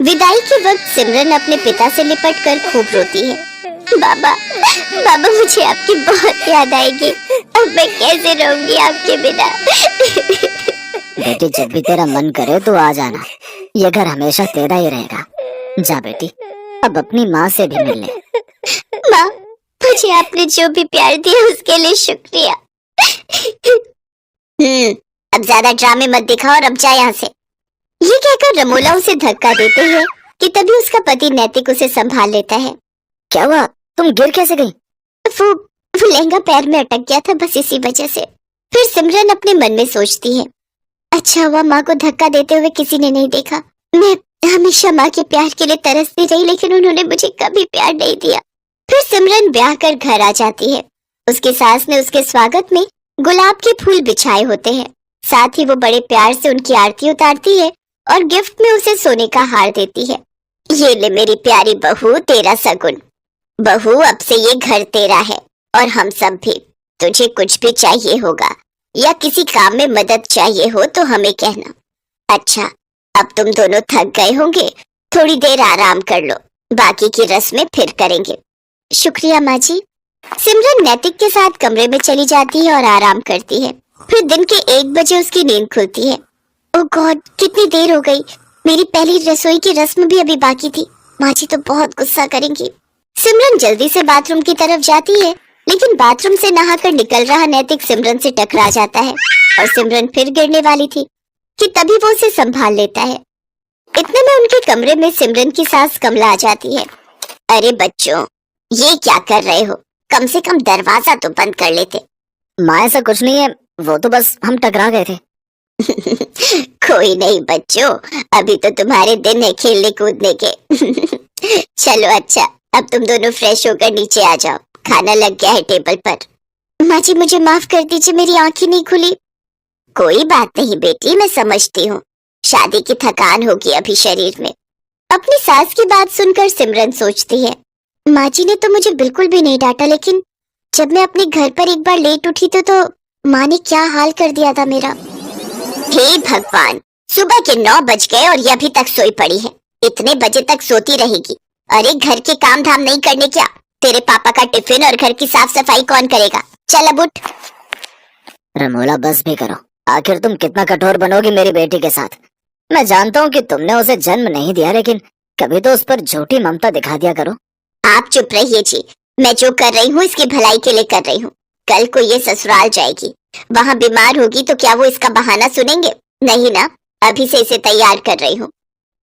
विदाई के वक्त सिमरन अपने पिता से लिपट कर खूब रोती है। बाबा, बाबा मुझे आपकी बहुत याद आएगी। अब मैं कैसे रहूंगी आपके बिना। बेटी, जब भी तेरा मन करे तो आ जाना, ये घर हमेशा तेरा ही रहेगा। जा बेटी, अब अपनी माँ से भी मिल ले। माँ, मुझे आपने जो भी प्यार दिया उसके लिए शुक्रिया। अब ज्यादा ड्रामे मत दिखाओ और अब जा यहाँ से। ये कहकर रमोला उसे धक्का देते हैं कि तभी उसका पति नैतिक उसे संभाल लेता है। क्या हुआ? तुम गिर कैसे गई? वो लहंगा पैर में अटक गया था, बस इसी वजह से। फिर सिमरन अपने मन में सोचती है, अच्छा हुआ माँ को धक्का देते हुए किसी ने नहीं देखा। मैं हमेशा माँ के प्यार के लिए तरसती रही, लेकिन उन्होंने मुझे कभी प्यार नहीं दिया। फिर सिमरन ब्याह कर घर आ जाती है। उसकी सास ने उसके स्वागत में गुलाब के फूल बिछाए होते हैं। साथ ही वो बड़े प्यार से उनकी आरती उतारती है और गिफ्ट में उसे सोने का हार देती है। ये ले मेरी प्यारी बहू, तेरा सगुन। बहू, अब से ये घर तेरा है और हम सब भी। तुझे कुछ भी चाहिए होगा या किसी काम में मदद चाहिए हो तो हमें कहना। अच्छा, अब तुम दोनों थक गए होंगे, थोड़ी देर आराम कर लो, बाकी की रस्में फिर करेंगे। शुक्रिया माँ जी। सिमरन नैतिक के साथ कमरे में चली जाती है और आराम करती है। फिर दिन के 1 बजे उसकी नींद खुलती है। ओह गॉड, कितनी देर हो गई। मेरी पहली रसोई की रस्म भी अभी बाकी थी। माँ जी तो बहुत गुस्सा करेंगी। सिमरन जल्दी से बाथरूम की तरफ जाती है, लेकिन बाथरूम से नहाकर निकल रहा नैतिक सिमरन से टकरा जाता है और सिमरन फिर गिरने वाली थी कि तभी वो उसे संभाल लेता है। इतने में उनके कमरे में सिमरन की सास कमला आ जाती है। अरे बच्चों, ये क्या कर रहे हो? कम से कम दरवाजा तो बंद कर लेते। माँ, ऐसा कुछ नहीं है, वो तो बस हम टकरा गए थे। कोई नहीं बच्चों, अभी तो तुम्हारे दिन है खेलने कूदने के। चलो अच्छा, अब तुम दोनों फ्रेश होकर नीचे आ जाओ, खाना लग गया है टेबल पर। माँ जी मुझे माफ कर दीजिए, मेरी आंखें नहीं खुली। कोई बात नहीं बेटी, मैं समझती हूँ, शादी की थकान होगी अभी शरीर में। अपनी सास की बात सुनकर सिमरन सोचती है, माँ जी ने तो मुझे बिल्कुल भी नहीं डांटा, लेकिन जब मैं अपने घर पर एक बार लेट उठी तो माँ ने क्या हाल कर दिया था मेरा। हे भगवान, सुबह के 9 बज गए और ये अभी तक सोई पड़ी है। इतने बजे तक सोती रहेगी? अरे घर के काम धाम नहीं करने क्या? तेरे पापा का टिफिन और घर की साफ सफाई कौन करेगा? चल अब उठ। रमोला, बस भी करो। आखिर तुम कितना कठोर बनोगी मेरी बेटी के साथ। मैं जानता हूँ कि तुमने उसे जन्म नहीं दिया, लेकिन कभी तो उस पर झूठी ममता दिखा दिया करो। आप चुप रहिए जी, मैं जो कर रही हूँ इसकी भलाई के लिए कर रही हूँ। कल को ये ससुराल जाएगी, वहाँ बीमार होगी तो क्या वो इसका बहाना सुनेंगे? नहीं ना, अभी से इसे तैयार कर रही हूँ।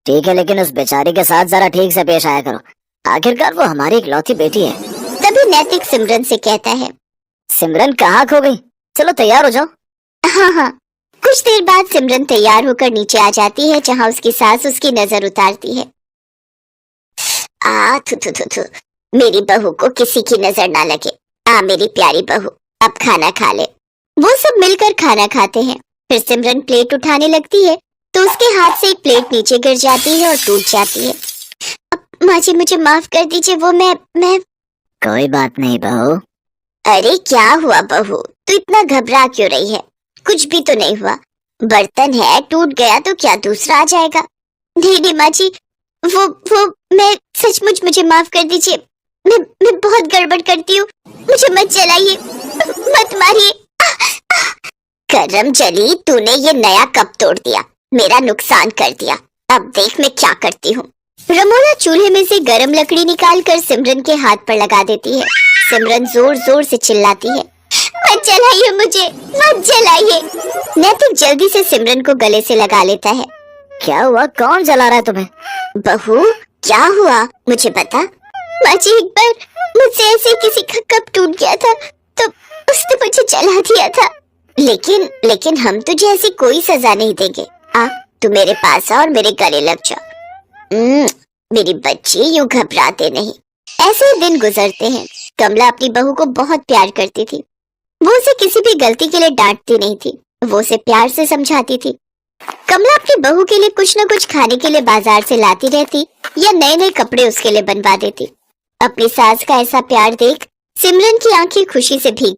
ठीक है, लेकिन उस बेचारी के साथ जरा ठीक से पेश आया करो। आखिरकार वो हमारी इकलौती बेटी है। तभी नैतिक सिमरन से कहता है, सिमरन कहाँ खो गई? चलो तैयार हो जाओ। हाँ हाँ। कुछ देर बाद सिमरन तैयार होकर नीचे आ जाती है, जहाँ उसकी सास उसकी नजर उतारती है। थु थु थु थु, मेरी बहू को किसी की नजर ना लगे। मेरी प्यारी बहू, अब खाना खा ले। वो सब मिलकर खाना खाते हैं। फिर सिमरन प्लेट उठाने लगती है तो उसके हाथ से एक प्लेट नीचे गिर जाती है और टूट जाती है। माँ जी मुझे माफ कर दीजिए, वो मैं कोई बात नहीं बहू। अरे क्या हुआ बहू, तू इतना घबरा क्यों रही है? कुछ भी तो नहीं हुआ। बर्तन है, टूट गया तो क्या दूसरा आ जाएगा? नहीं नहीं माँ जी, वो मैं सचमुच, मुझे माफ कर दीजिए। मैं बहुत गड़बड़ करती हूँ, मुझे मत जलाइए, मत मारिए। करम चली, तूने ये नया कप तोड़ दिया, मेरा नुकसान कर दिया। अब देख मैं क्या करती हूँ। रमोला चूल्हे में से गरम लकड़ी निकालकर सिमरन के हाथ पर लगा देती है। सिमरन जोर जोर से चिल्लाती है, मत जलाइए मुझे, मत जलाइए। नैतिक जल्दी से सिमरन को गले से लगा लेता है। क्या हुआ? कौन जला रहा है तुम्हें? बहू, क्या हुआ मुझे बता। माँ जी, एक बार मुझसे ऐसे किसी का कप टूट गया था तो उसने मुझे जला दिया था। लेकिन हम तुझे ऐसी कोई सजा नहीं देंगे। तू मेरे पास आ और मेरे गले लग जा। मेरी बच्ची, यूं घबराते नहीं। ऐसे ही दिन गुजरते हैं। कमला अपनी बहू को बहुत प्यार करती थी। वो उसे किसी भी गलती के लिए डांटती नहीं थी, वो उसे प्यार से समझाती थी। कमला अपनी बहू के लिए कुछ न कुछ खाने के लिए बाजार से लाती रहती या नए नए कपड़े उसके लिए बनवा देती। अपनी सास का ऐसा प्यार देख सिमरन की आंखें खुशी से भीग